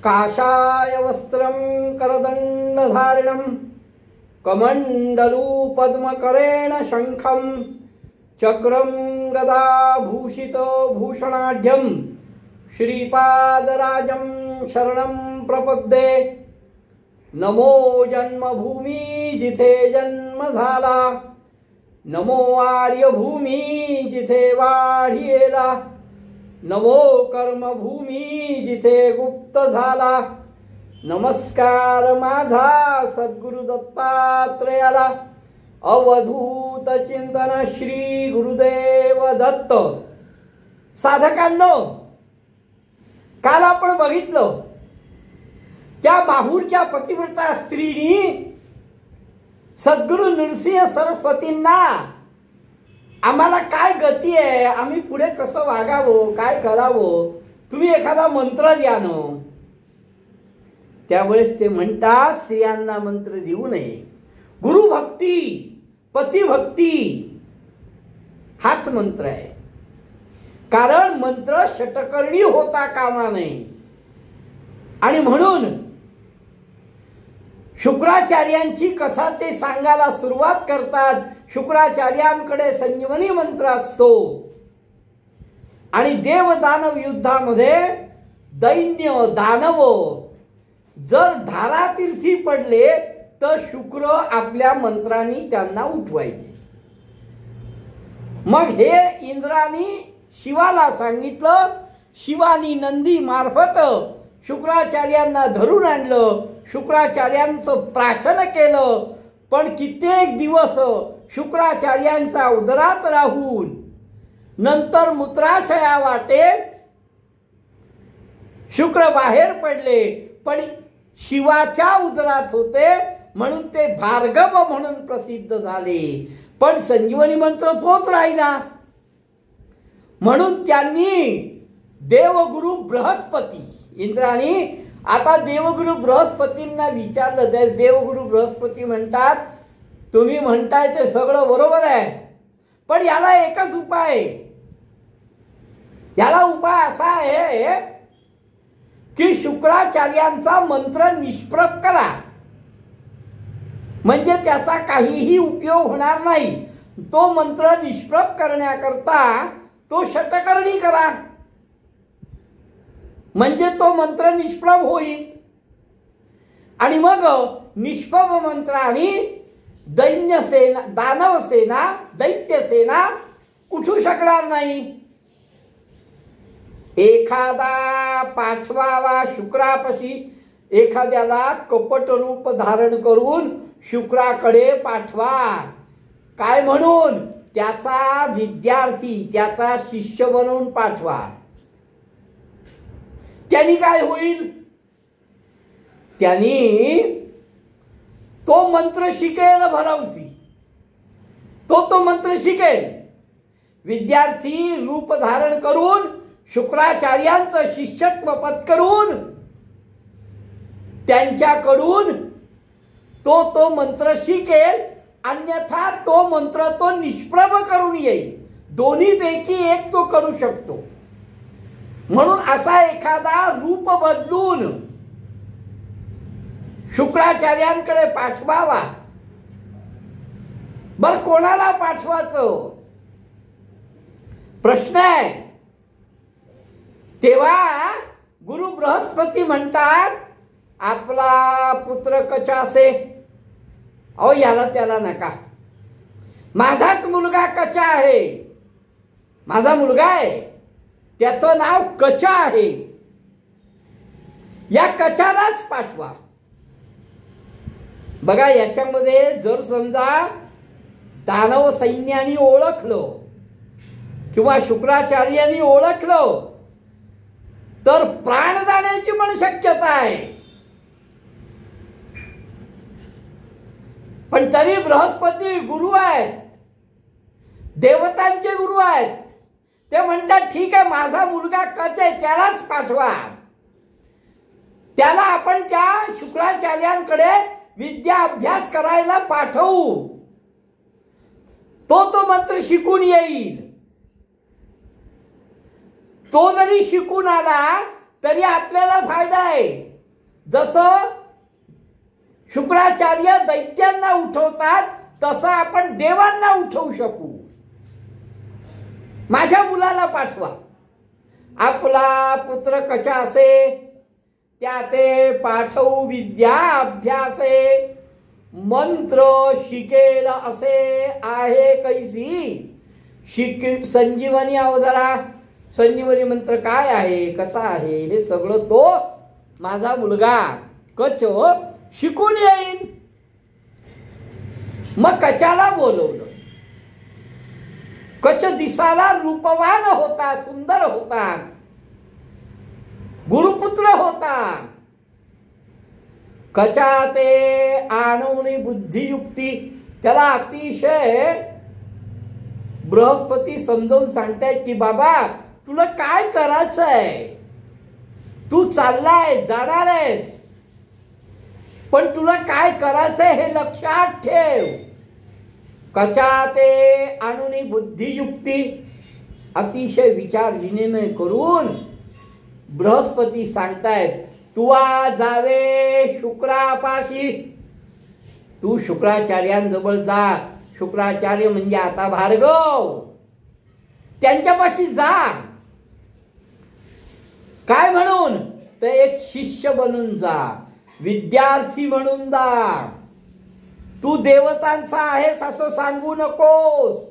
काषाय वस्त्रं करदण्डधारिणं कमण्डलूपद्मकरेण शङ्खं चक्रं गदाभूषितभूषणाढ्यं श्रीपादराजं शरणं प्रपद्ये। नमो जन्मभूमी जिथे जन्म झाला, नमो आर्यभूमी जिथे वाढीला, नमो कर्मभूमी जिथे गुप्त झाला। नमस्कार माझा सद्गुरु दत्तात्रेयाला। अवधूत चिंतन श्री गुरुदेव दत्त। साधकांनो, काल आपण बघितलं त्या माहूरच्या पतिव्रता स्त्रीनी सद्गुरु नृसिंह सरस्वतींना आम्हाला काय गती आहे, आम्ही पुढे कसं वागावं, काय करावं, तुम्ही एखादा मंत्र द्या ना। त्यावेळेस ते म्हणतात स्त्रियांना मंत्र देऊ नये, गुरुभक्ती पतिभक्ती हाच मंत्र आहे। कारण मंत्र षटकर्णी होता कामा नये। आणि म्हणून शुक्राचार्यांची कथा ते सांगायला सुरुवात करतात। शुक्राचार्यांकडे संजीवनी मंत्र असतो आणि देव दानव युद्धामध्ये दैन्य दानव जर धारातीर्थी पडले तर शुक्र आपल्या मंत्रांनी त्यांना उठवायचे। मग हे इंद्राने शिवाला सांगितलं, शिवानी नंदी मार्फत शुक्राचार्यांना धरून आणलं, शुक्राचार्यांचं प्राशन केलं। पण कित्येक दिवस शुक्राचार्यांचा उदरात राहून नंतर मूत्राशया वाटे शुक्र बाहेर पडले, पण शिवाच्या उदरात होते म्हणून ते भार्गव म्हणून प्रसिद्ध झाले। पण संजीवनी मंत्र तोच राहिला। म्हणून त्यांनी देवगुरु बृहस्पती इंद्राणी आता देवगुरु बृहस्पतींना विचारलं। तर देवगुरु बृहस्पती म्हणतात, तुम्ही म्हणताय ते सगळं बरोबर आहे, पण याला एकच उपाय आहे। याला उपाय असा आहे की शुक्राचार्यांचा मंत्र निष्प्रभ करा, म्हणजे त्याचा काहीही उपयोग होणार नाही। तो मंत्र निष्प्रभ करण्याकरता तो षटकर्णी करा, म्हणजे तो मंत्र निष्प्रभ होईल। आणि मग निष्प्रभ मंत्राने दैन्य सेना दानव सेना दैत्य सेना उठू शकणार नाही। एखादा पाठवावा शुक्रापाशी, एखाद्याला कपट रूप धारण करून शुक्राकडे पाठवा। काय म्हणून? त्याचा विद्यार्थी, त्याचा शिष्य बनवून पाठवा। त्यांनी काय होईल? त्यांनी तो मंत्र शिकेल भरवसी, तो मंत्र शिकेल। विद्यार्थी रूप धारण करून शुक्राचार्यांचं शिष्यत्व पत्करून त्यांच्याकडून तो मंत्र शिकेल, अन्यथा तो मंत्र तो निष्प्रभ करून येईल। दोन्हीपैकी एक तो करू शकतो। म्हणून असा एखादा रूप बदलून शुक्राचार्यांकडे पाठवावा। बर कोणाला पाठवायचं प्रश्न आहे। तेव्हा गुरु बृहस्पती म्हणतात, आपला पुत्र कचासे, अहो याला त्याला नका, माझाच मुलगा कचा आहे, माझा मुलगा आहे, त्याचं नाव कचा आहे, या कचालाच पाठवा। बघा याच्यामध्ये जर समजा दानव सैन्याने ओळखलं किंवा शुक्राचार्यांनी ओळखलं तर प्राण जाण्याची पण शक्यता आहे। पण तरी बृहस्पती गुरु आहेत, देवतांचे गुरु आहेत। ते म्हणतात ठीक आहे, माझा मुलगा कच आहे, त्यालाच पाठवा। त्याला आपण त्या शुक्राचार्यांकडे विद्या अभ्यास करायला पाठवू, तो मंत्र शिकून येईल। तो जरी शिकून आला तरी आपल्याला फायदा आहे. जसं शुक्राचार्य दैत्यांना उठवतात तसं आपण देवांना उठवू शकू. माझ्या मुलाला पाठवा. आपला पुत्र कशा असे त्या ते पाठवू विद्या अभ्यासे, मंत्र शिकेल असे आहे कैसी. संजीवनी अवधारा, संजीवनी मंत्र काय आहे, कसा आहे, हे सगळं तो माझा मुलगा कच शिकून येईल. मग कचाला बोलवलं. कच दिसाला रूपवान होता, सुंदर होता, गुरुपुत्र होता. कचा ते आणून बुद्धियुक्ती, त्याला अतिशय बृहस्पती समजावून सांगतायत की बाबा तुला काय करायचंय, तू चाललाय जाणार आहेस, पण तुला काय करायचंय हे लक्षात ठेव. कचा ते आणून बुद्धियुक्ती, अतिशय विचार विनिमय करून बृहस्पती सांगतायत तुवा जावे शुक्रापाशी. तू शुक्राचार्यांजवळ जा. शुक्राचार्य म्हणजे आता भार्गव, त्यांच्यापाशी जा. काय म्हणून? तर एक शिष्य बनून जा, विद्यार्थी म्हणून जा. तू देवतांचा आहेस असं सांगू नकोस.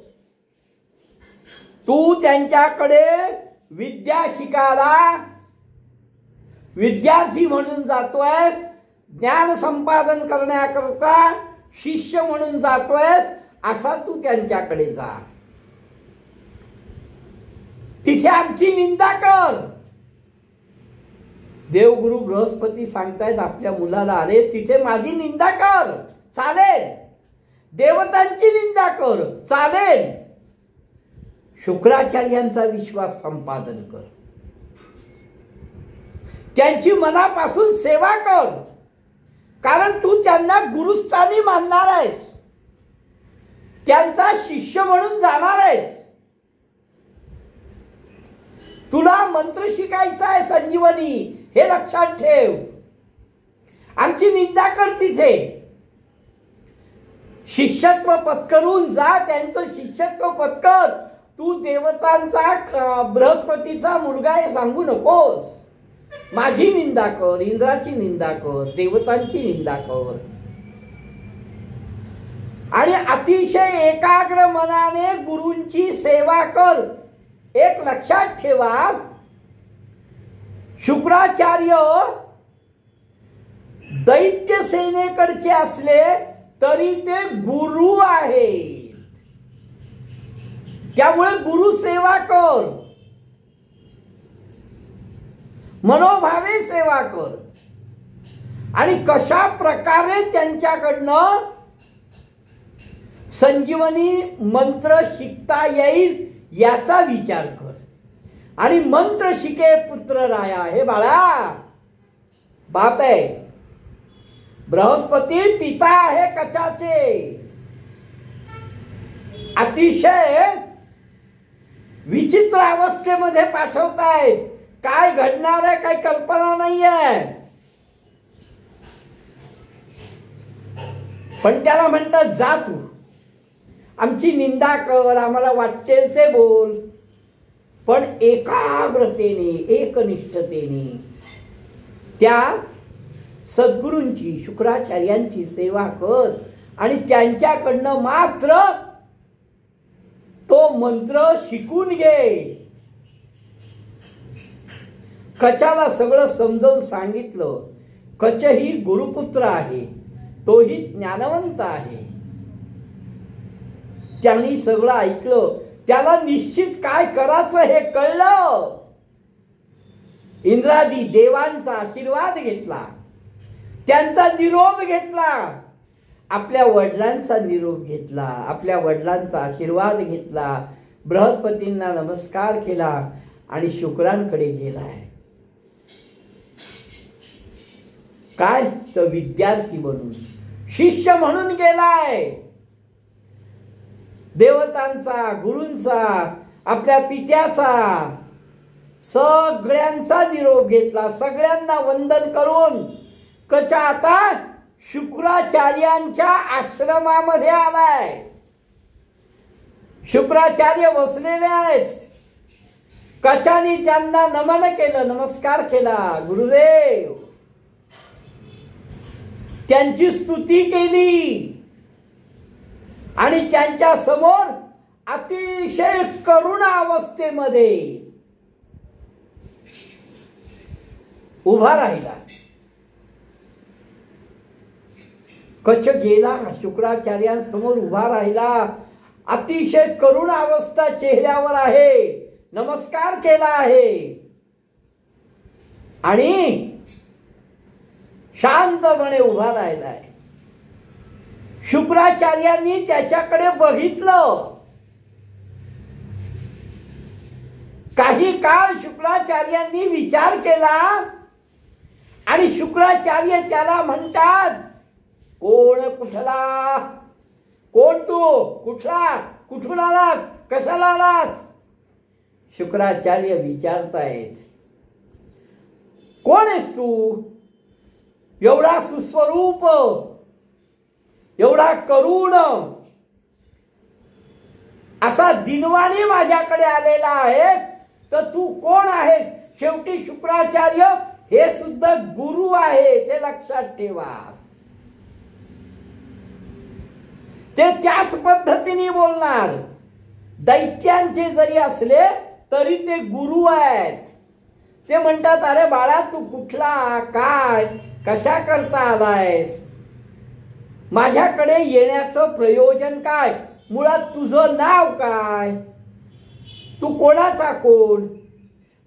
तू त्यांच्याकडे विद्या शिकायला विद्यार्थी म्हणून जातोय, ज्ञान संपादन करण्याकरता शिष्य म्हणून जातोय, असा तू त्यांच्याकडे जा. तिथे आमची निंदा कर. देवगुरु बृहस्पती सांगतायत आपल्या मुलाला, अरे तिथे माझी निंदा कर चालेल, देवतांची निंदा कर चालेल, शुक्राचार्यांचा विश्वास संपादन कर, त्यांची मनापासून सेवा कर, कारण तू त्यांना गुरुस्थानी मानणार आहेस, त्यांचा शिष्य म्हणून जाणार आहेस. तुला मंत्र शिकायचा आहे संजीवनी, हे लक्षात ठेव. आमची निंदा कर तिथे, शिष्यत्व पत्करून जा, त्यांचं शिष्यत्व पत्कर. तू देवतांचा बृहस्पतीचा मुलगा हे सांगू नकोस. माझी निंदा कर, इंद्राची निंदा कर, देवतांची निंदा कर. आणि अतिशय एकाग्र मनाने गुरूंची सेवा कर. एक लक्षात ठेवा, शुक्राचार्य दैत्य सेनेकडचे असले तरी ते गुरु आहेत. त्यामुळे गुरु सेवा कर, मनोभावे सेवा कर. आणि कशा प्रकारे त्यांच्याकडनं संजीवनी मंत्र शिकता येईल याचा विचार कर. आणि मंत्र शिके पुत्र राया. हे बाळा, बाप आहे, बृहस्पती पिता आहे कचाचे. अतिशय विचित्र अवस्थेमध्ये पाठवतायत. काय घडणार आहे काही कल्पना नाहीये. पण त्याला म्हणतात जा तू, आमची निंदा कर, आम्हाला वाटेल ते बोल, पण एकाग्रतेने एकनिष्ठतेने त्या सद्गुरूंची शुक्राचार्यांची सेवा कर. आणि त्यांच्याकडनं मात्र तो मंत्र शिकून घे. कचाला सगळं समजावून सांगितलं. कच ही गुरुपुत्र आहे, तोही ज्ञानवंत आहे. त्यांनी सगळं ऐकलं, त्याला निश्चित काय करायचं हे कळलं. इंद्रादी देवांचा आशीर्वाद घेतला, त्यांचा निरोप घेतला, आपल्या वडिलांचा निरोप घेतला, आपल्या वडिलांचा आशीर्वाद घेतला, बृहस्पतींना नमस्कार केला आणि शुक्रांकडे गेलाय. काय तर विद्यार्थी म्हणून, शिष्य म्हणून गेलाय. देवतांचा, गुरूंचा, आपल्या पित्याचा सगळ्यांचा निरोप घेतला, सगळ्यांना वंदन करून कच आता शुक्राचार्यांच्या आश्रमामध्ये आलाय. शुक्राचार्य बसलेले आहेत. कचानी त्यांना नमन केलं, नमस्कार केला. गुरुदेव, त्यांची स्तुती केली आणि त्यांच्या समोर अतिशय करुण अवस्थेमध्ये उभा राहिला. कच गेला, शुक्राचार्यांसमोर उभा राहिला. अतिशय करुण अवस्था चेहऱ्यावर आहे. नमस्कार केला आहे आणि शांतपणे उभा राहिलाय. शुक्राचार्यांनी त्याच्याकडे बघितलं. काही काळ शुक्राचार्यांनी विचार केला आणि शुक्राचार्य त्याला म्हणतात, कोण, कुठला, कोण तू, कुठला, कुठून आलास, कशाला आलास? शुक्राचार्य विचारतायत, कोण आहेस तू? एवढा सुस्वरूप, एवढा करुण, असा दिनवाणी माझ्याकडे आलेला आहेस, तर तू कोण आहेस? शेवटी शुक्राचार्य हे सुद्धा गुरु आहे, ते लक्षात ठेवा. ते त्याच पद्धतीने बोलणार. दैत्यांचे जरी असले तरी ते गुरु आहेत. ते म्हणतात, अरे बाळा, तू कुठला, काय, कशा करता आलायस? माझ्याकडे येण्याचं प्रयोजन काय? मुळात तुझं नाव काय? तू कोणाचा कोण?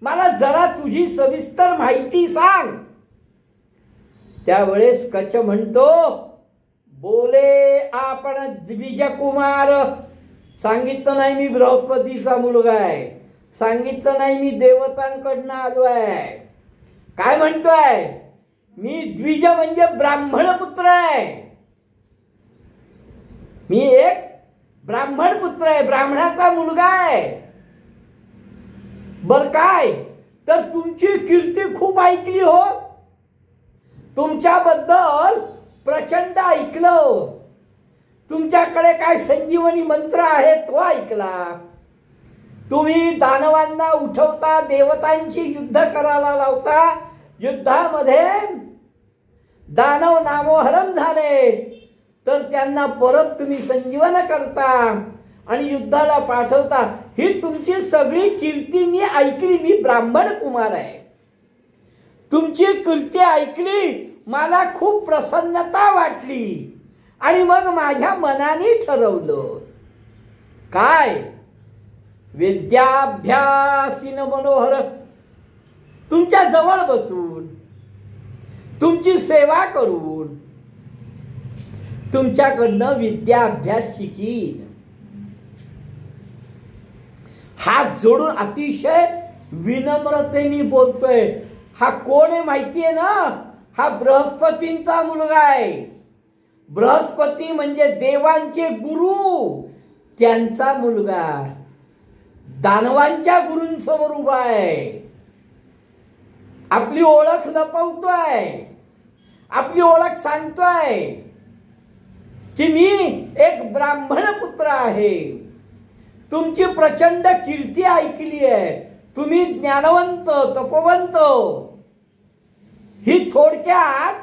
मला जरा तुझी सविस्तर माहिती सांग. त्यावेळेस कच म्हणतो, बोले आपण द्विजकुमार. सांगितलं नाही मी बृहस्पतीचा मुलगा आहे, सांगितलं नाही मी देवतांकडनं आलो आहे. काय म्हणतोय? मी द्विज म्हणजे ब्राह्मण पुत्र आहे. मी एक ब्राह्मण पुत्र आहे, ब्राह्मणाचा मुलगा आहे. बर काय, तर तुमची कीर्ती खूप ऐकली हो, तुमच्याबद्दल प्रचंड ऐकलं. तुमच्याकडे काय संजीवनी मंत्र आहे तो ऐकला. तुम्ही दानवांना उठवता, देवतांची युद्ध करायला लावता. युद्धामध्ये दानव नामोहरम झाले तर त्यांना परत तुम्ही संजीवन करता आणि युद्धाला पाठवता. ही तुमची सगळी कीर्ती मी ऐकली. मी ब्राह्मण कुमार आहे. तुमची कीर्ती ऐकली, मला खूप प्रसन्नता वाटली आणि मग माझ्या मनाने ठरवलं, काय, विद्याभ्यासीन मनोहर, तुमच्या जवळ बसून, तुमची सेवा करून तुमच्याकडनं विद्याभ्यास शिकीन. हात जोडून अतिशय विनम्रतेने बोलतोय. हा कोण आहे माहिती आहे ना? हा बृहस्पतींचा मुलगा आहे. बृहस्पती म्हणजे देवांचे गुरु, त्यांचा मुलगा दानवांच्या गुरूंसमोर उभा आहे. आपली ओळख लपवतोय, आपली ओळख सांगतोय की मी एक ब्राह्मण पुत्र आहे. तुमची प्रचंड कीर्ती ऐकली आहे, तुम्ही ज्ञानवंत, तपवंत. ही थोडक्यात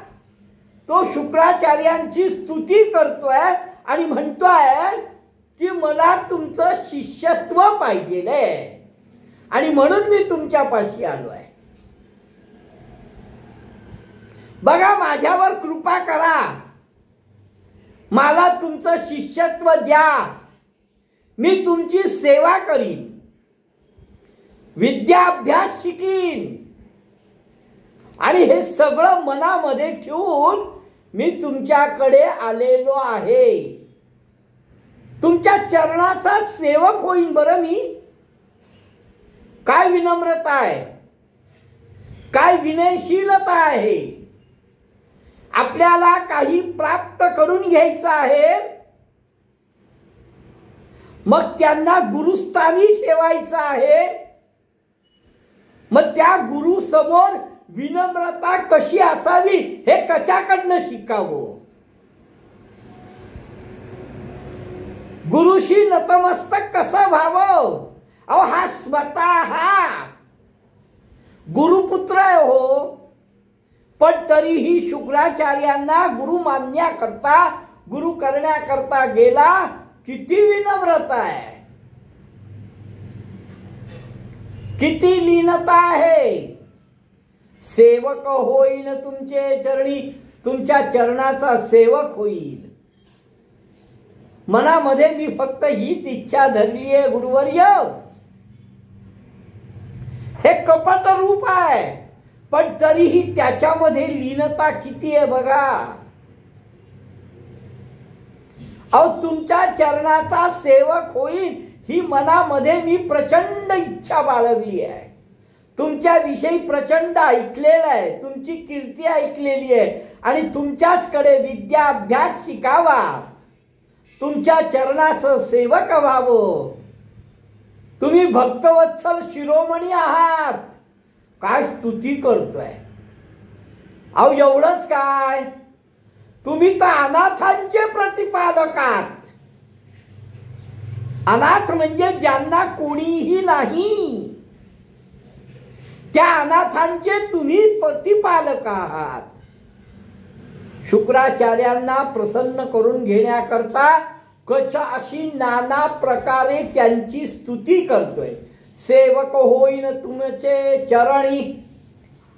तो शुक्राचार्यांची स्तुती करतोय आणि म्हणतोय की मला तुमचं शिष्यत्व पाहिजे आणि म्हणून मी तुमच्यापाशी आलोय. बघा, माझ्यावर कृपा करा, मला तुमचं शिष्यत्व द्या, मी तुमची सेवा करीन, विद्याभ्यास शिकीन आणि हे सगळं मनामध्ये ठेवून मी तुमच्याकडे आलेलो आहे. तुमच्या चरणाचा सेवक होईन. बरं, मी काय विनम्रता आहे, काय विनयशीलता आहे. आपल्याला काही प्राप्त करून घ्यायचं आहे, मग त्यांना गुरुस्थानी ठेवायचं आहे. मग त्या गुरु समोर विनम्रता कशी असावी हे कशाकडनं शिकावं? गुरुशी नतमस्तक कसं व्हावं? अहो हा स्वतः गुरुपुत्र आहे हो, पण तरीही शुक्राचार्यांना गुरु मानण्याकरता, गुरु करण्याकरता गेला. किती विनम्रता आहे, किती लीनता आहे. सेवक होईन तुमचे चरणी, तुमच्या चरणाचा सेवक होईल. मनामध्ये मी फक्त हीच इच्छा धरली आहे गुरुवर्य. हे कपट रूप आहे, पण तरीही त्याच्यामध्ये लीनता किती आहे बघा. अहो तुमच्या चरणाचा सेवक होईल ही मनामध्ये मी प्रचंड इच्छा बाळगली आहे. तुमच्या विषयी प्रचंड ऐकलेलं आहे, तुमची कीर्ती ऐकलेली आहे आणि तुमच्याचकडे विद्या अभ्यास शिकावा, तुमच्या चरणाचं सेवक व्हावं. तुम्ही भक्तवत्सल शिरोमणी आहात. काय स्तुती करतोय. अहो एवढंच काय, तुम्ही तर अनाथांचे प्रतिपादक आहात. अनाथ म्हणजे ज्यांना कोणीही नाही, त्या अनाथांचे तुम्ही प्रतिपालक आहात. शुक्राचार्यांना प्रसन्न करून घेण्याकरता कच अशी नाना प्रकारे त्यांची स्तुती करतोय. सेवक होईन तुमचे चरणी,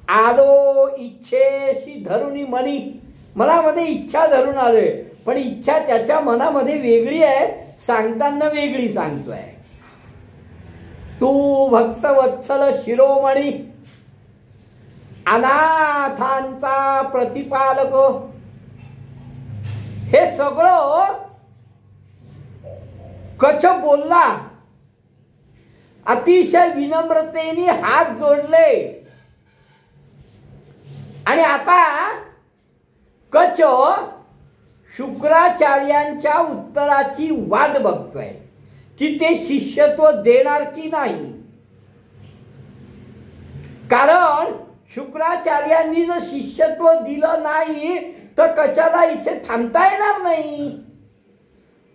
आलो इच्छेशी धरुणी मनी. मनामध्ये इच्छा धरून आलोय, पण इच्छा त्याच्या मनामध्ये वेगळी आहे, सांगताना वेगळी सांगतोय. तू भक्तवत्सल शिरोमणी, अनाथांचा प्रतिपालक. हे सगळं कच बोलला. अतिशय विनम्रतेने हात जोडले आणि आता कच शुक्राचार्यांच्या उत्तराची वाट बघतोय की ते शिष्यत्व देणार की नाही. कारण शुक्राचार्यांनी जर शिष्यत्व दिलं नाही तर कचाला इथे थांबता येणार नाही.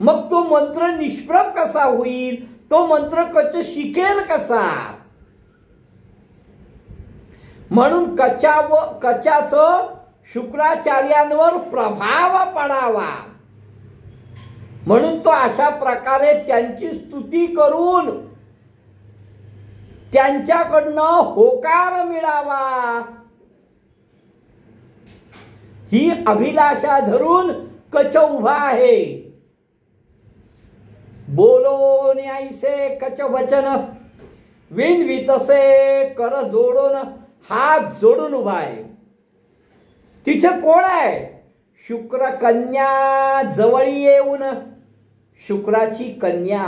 मग तो मंत्र निष्प्रभ कसा होईल, तो मंत्र कच शिकेल कसा. म्हणून कचाचं शुक्राचार्यांवर प्रभाव पडावा म्हणून तो अशा प्रकारे त्यांची स्तुती करून त्यांच्याकडनं होकार मिळावा ही अभिलाषा धरून कच उभा आहे. बोलो न्यायसे कच वचन, विनवितसे कर जोडून, हात जोडून उभा आहे. तिचे कोण आहे? शुक्र कन्या जवळी येऊन, शुक्राची कन्या.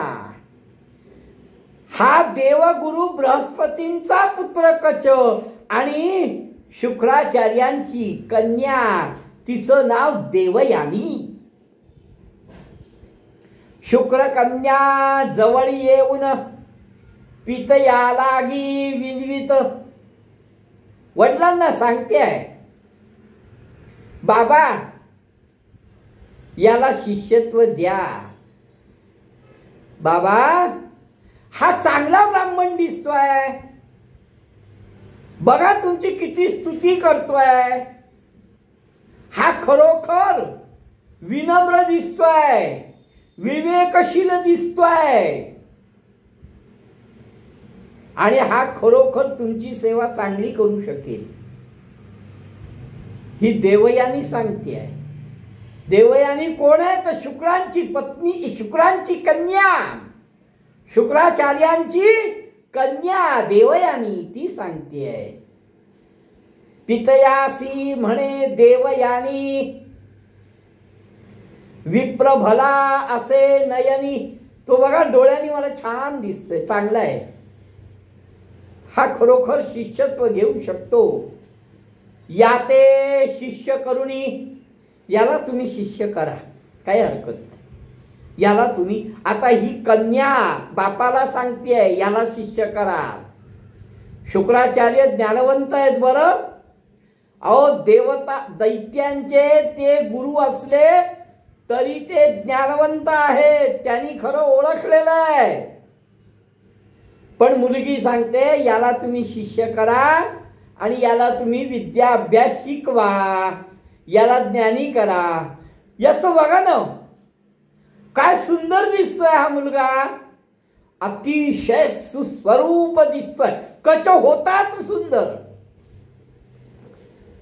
हा देवगुरु बृहस्पतींचा पुत्र कच आणि शुक्राचार्यांची कन्या, तिचं नाव देवयानी. शुक्र कन्या जवळी येऊन, पितया लागी विनवित. वडिलांना सांगते आहे, बाबा याला शिष्यत्व द्या. बाबा हा चांगला ब्राह्मण दिसतोय, बघा तुमची किती स्तुती करतोय. हा खरोखर विनम्र दिसतोय, विवेकशील दिसतोय आणि हा खरोखर तुमची सेवा चांगली करू शकेल. ही देवयानी सांगते आहे. देवयानी कोण आहे? तर शुक्रांची पत्नी, शुक्रांची कन्या, शुक्राचार्यांची कन्या देवयानी ती सांगते आहे. पितयासी म्हणे देवयानी, विप्र भला असे नयनी. तो बघा डोळ्यांनी मला छान दिसतोय, चांगला आहे. हा खरोखर शिष्यत्व घेऊ शकतो. याते शिष्य करुणी, याला तुम्ही शिष्य करा, काही हरकत नाही. याला तुम्ही, आता ही कन्या बापाला सांगतेय याला शिष्य करा. शुक्राचार्य ज्ञानवंत आहेत बरं. अहो देवता दैत्यांचे ते गुरु असले तरी ते ज्ञानवंत आहेत, त्यांनी खरं ओळखलेलं आहे. पण मुलगी सांगते याला तुम्ही शिष्य करा आणि याला तुम्ही विद्या अभ्यास शिकवा, याला ज्ञानी करा. याचं बघा ना काय सुंदर दिसतोय हा मुलगा, अतिशय सुस्वरूप दिसतोय. कच होताच सुंदर,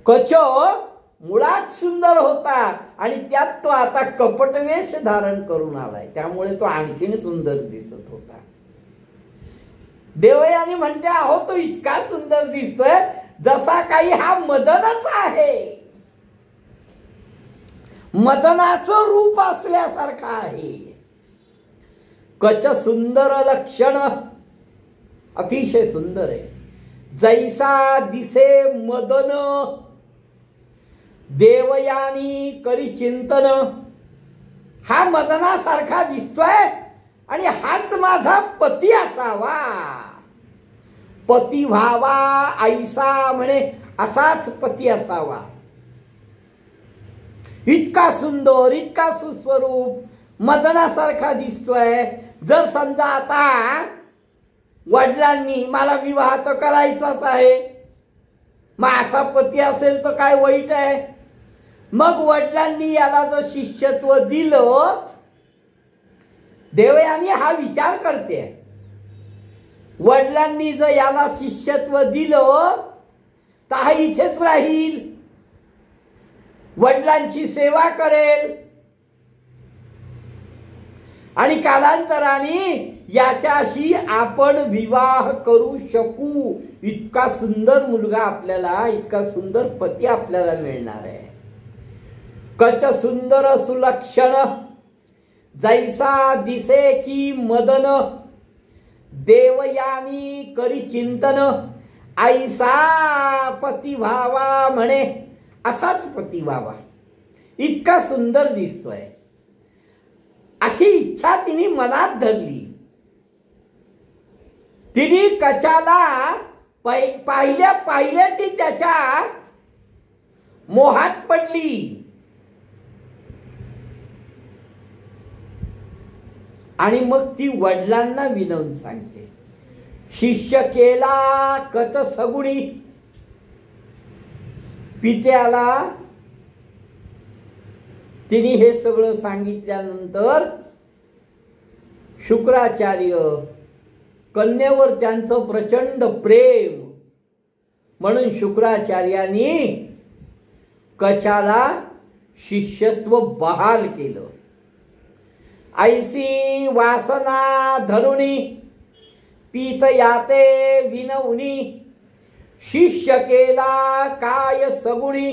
कच मुळात सुंदर होता आणि त्यात तो आता कपटवेश धारण करून आलाय, त्यामुळे तो आणखीन सुंदर दिसत होता. देवयानी म्हणते अहो तो इतका सुंदर दिसतोय जसा काही हा मदनच आहे, मदनाचं रूप असल्यासारखा आहे. कच सुंदर लक्षण, अतिशय सुंदर आहे. जैसा दिसे मदन देवयानी करी चिंतन, हा मदनासारखा दिसतोय आणि हाच माझा पती असावा, पती व्हावा ऐसा म्हणे असाच पती असावा. इतका सुंदर, इतका सुस्वरूप, मदनासारखा दिसतोय. जर समजा आता वडिलांनी मला विवाह तर करायचाच आहे, मग असा पती असेल तर काय वाईट आहे. मग वडिलांनी याला जर शिष्यत्व दिलं, देवयानी हा विचार करते, वडिलांनी जर याला शिष्यत्व दिलं तर हा इथेच राहील, वडिलांची सेवा करेल आणि कालांतराने याच्याशी आपण विवाह करू शकू. इतका सुंदर मुलगा आपल्याला, इतका सुंदर पती आपल्याला मिळणार आहे. कच सुंदर सुलक्षण जैसा दिसे की मदन देवयानी करी चिंतन ऐसा पती व्हावा म्हणे असाच पती व्हावा. इतका सुंदर दिसतोय अशी इच्छा तिने मनात धरली. तिने कचाला पाहिल्या पाहिल्या ती त्याच्या मोहात पडली आणि मग ती वडिलांना विनवून सांगते, शिष्य केला कच सगुणी. पित्याला तिने हे सगळं सांगितल्यानंतर शुक्राचार्य, कन्येवर त्यांचं प्रचंड प्रेम म्हणून शुक्राचार्यांनी कचाला शिष्यत्व बहाल केलं. ऐसी वासना धरुणी पीत याते विनवनी शिष्य केला काय सगुणी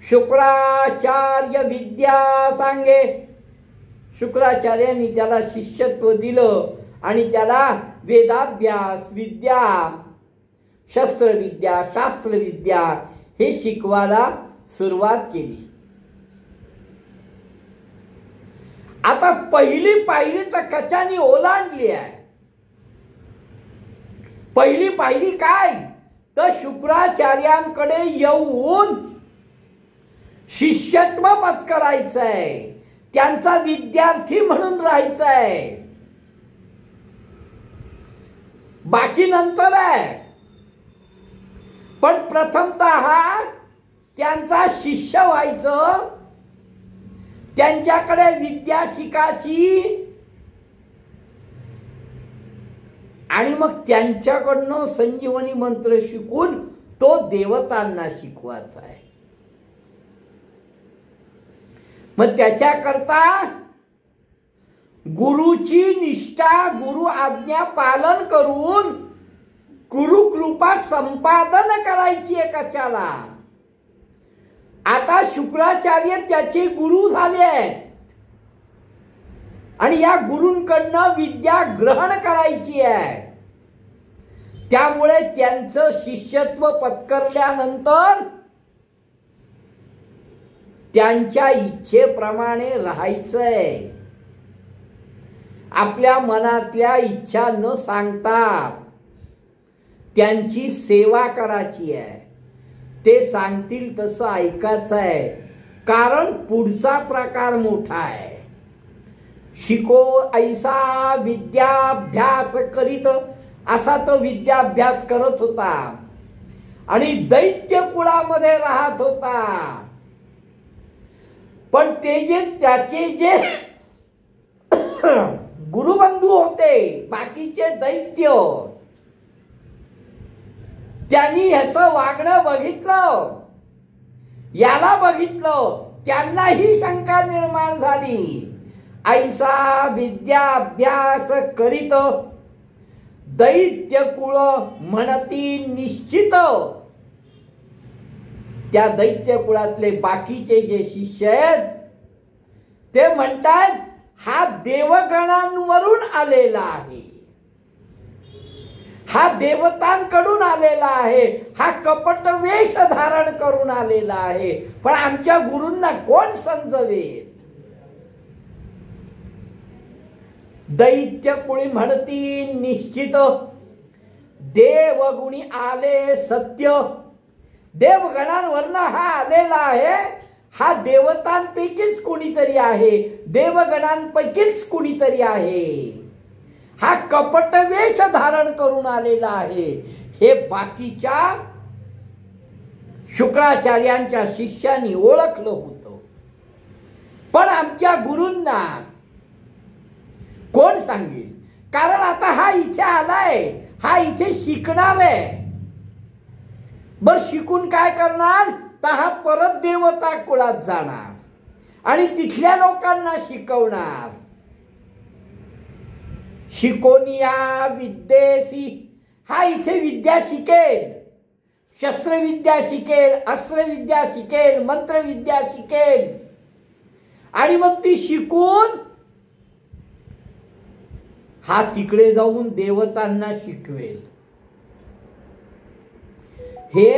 शुक्राचार्य विद्या सांगे. शुक्राचार्यांनी त्याला शिष्यत्व दिलं आणि त्याला वेदाभ्यास विद्या, शस्त्रविद्या, शास्त्रविद्या हे शिकवायला सुरुवात केली. आता पहिली पायरी तर कचानी ओलांडली आहे. पहिली पायरी काय तर शुक्राचार्यांकडे येऊन शिष्यत्व पत्करायचंय, त्यांचा विद्यार्थी म्हणून राहायचंय. बाकी नंतर आहे, पण प्रथमतः त्यांचा शिष्य व्हायचं, त्यांच्याकडे विद्या शिकायची आणि मग त्यांच्याकडनं संजीवनी मंत्र शिकून तो देवतांना शिकवायचा आहे. मग त्याच्याकरता गुरुची निष्ठा, गुरु आज्ञा पालन करून गुरु कृपा संपादन करायची आहे कचाला. आता शुक्राचार्य त्याचे गुरु झाले आहेत आणि या गुरूंकडनं विद्या ग्रहण करायची आहे. त्यामुळे त्यांचं शिष्यत्व पत्करल्यानंतर त्यांच्या इच्छेप्रमाणे राहायचंय. आपल्या मनातल्या इच्छा न सांगता त्यांची सेवा करायची आहे, ते सांगतील तसं ऐकायचं आहे, कारण पुढचा प्रकार मोठा आहे. शिको ऐसा विद्याभ्यास करीत, असा तो विद्याभ्यास करत होता आणि दैत्य कुळामध्ये राहत होता. पण ते त्याचे जे गुरुबंधू होते, बाकीचे दैत्य, त्यांनी ह्याचं वागणं बघितलं, याला बघितलं, त्यांनाही शंका निर्माण झाली. ऐसा विद्याभ्यास करीत दैत्य कुळ म्हणती निश्चित. त्या दैत्य कुळातले बाकीचे जे शिष्य आहेत ते म्हणतात, हा देवगणांवरून आलेला आहे, हा देवतांकडून आलेला आहे, हा कपट वेश धारण करून आलेला आहे, पण आमच्या गुरूंना कोण समजवेल. दैत्य कुळी म्हणती निश्चित, देवगुणी आले सत्य. देवगणांवरनं हा आलेला आहे, हा देवतांपैकीच कुणीतरी आहे, देवगणांपैकीच कुणीतरी आहे, हा कपट वेश धारण करून आलेला आहे. हे बाकीच्या शुक्राचार्यांच्या शिष्यांनी ओळखलं होतं, पण आमच्या गुरूंना कोण सांगेल. कारण आता हा इथे आलाय, हा इथे शिकणार आहे. बर शिकून काय करणार, तर हा परत देवता कुळात जाणार आणि तिथल्या लोकांना शिकवणार. शिकोनिया विद्येसी, हा इथे विद्या शिकेल, शस्त्रविद्या शिकेल, अस्त्रविद्या शिकेल, मंत्रविद्या शिकेल आणि मग ती शिकून हा तिकडे जाऊन देवतांना शिकवेल. हे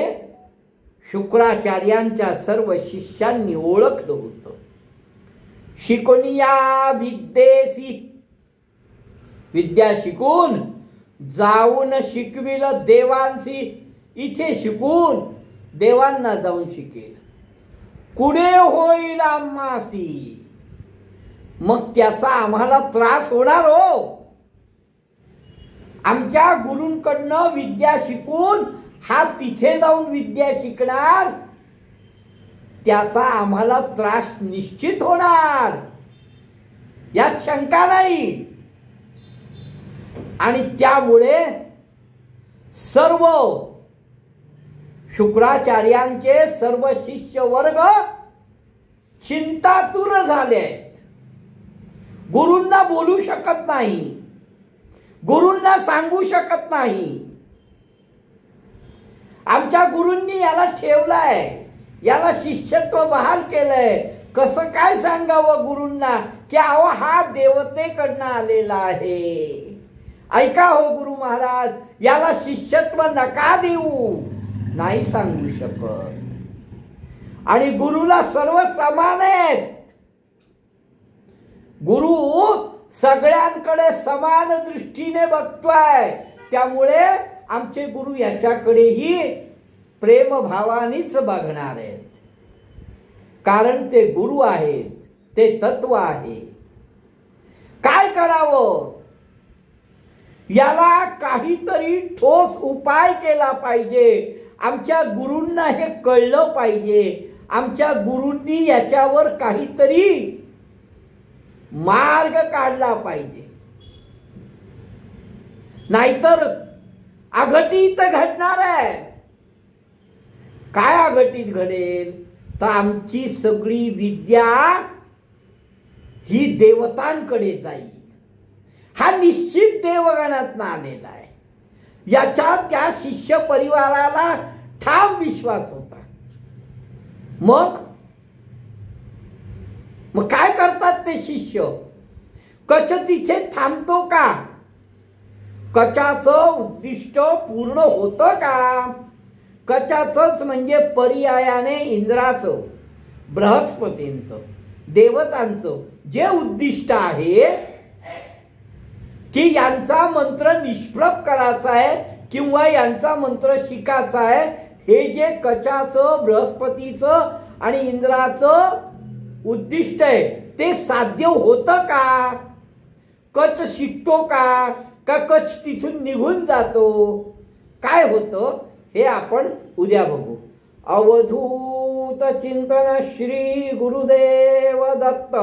शुक्राचार्यांच्या सर्व शिष्यांनी ओळखलं होतं. शिकोनिया विद्येसी, विद्या शिकून जाऊन शिकविल देवांसी, इथे शिकून देवांना जाऊन शिकेल. कुडे होईल आम्हासी, मग त्याचा आम्हाला त्रास होणार हो. आमच्या गुरूंकडनं विद्या शिकून हा तिथे जाऊन विद्या शिकणार, त्याचा आम्हाला त्रास निश्चित होणार, यात शंका नाही. आणि त्यामुळे सर्व शुक्राचार्यांचे सर्व शिष्य वर्ग चिंतातुर झाले आहेत. गुरूंना बोलू शकत नाही, गुरूंना सांगू शकत नाही. आमच्या गुरूंनी याला ठेवलाय, याला शिष्यत्व बहाल केलंय, कसं काय सांगावं गुरूंना की अहो हा देवतेकडनं आलेला आहे. ऐका हो गुरु महाराज, याला शिष्यत्व नका देऊ, नाही सांगू शकत. आणि गुरुला सर्व समान आहेत. गुरु सगळ्यांकडे समान दृष्टीने बघतोय, त्यामुळे आमचे गुरु याच्याकडेही प्रेमभावानेच बघणार आहेत. कारण ते गुरु आहेत, ते तत्व आहे. काय करावं, याला काहीतरी ठोस उपाय केला पाहिजे. आमच्या गुरूंना हे कळलं पाहिजे. आमच्या गुरूंनी याच्यावर काहीतरी मार्ग काढला पाहिजे, नाहीतर अघटित घडणार आहे. काय अघटित घडेल, तर आमची सगळी विद्या ही देवतांकडे जाईल. हा निश्चित देवगणातनं आलेला आहे, याच्या त्या शिष्य परिवाराला ठाम विश्वास होता. मग काय करतात ते शिष्य, कच तिथे थांबतो का, कचाचं उद्दिष्ट पूर्ण होतं का. कचाचंच म्हणजे पर्यायाने इंद्राचं, बृहस्पतींचं, देवतांचं जे उद्दिष्ट आहे की यांचा मंत्र निष्प्रभ करायचा आहे, किंवा यांचा मंत्र शिकायचा आहे, हे जे कचाचं, बृहस्पतीचं आणि इंद्राचं उद्दिष्ट आहे ते साध्य होतं का? कच शिकतो का कच तिथून निघून जातो? काय होतं हे आपण उद्या बघू. अवधूत चिंतन श्री गुरुदेव दत्त.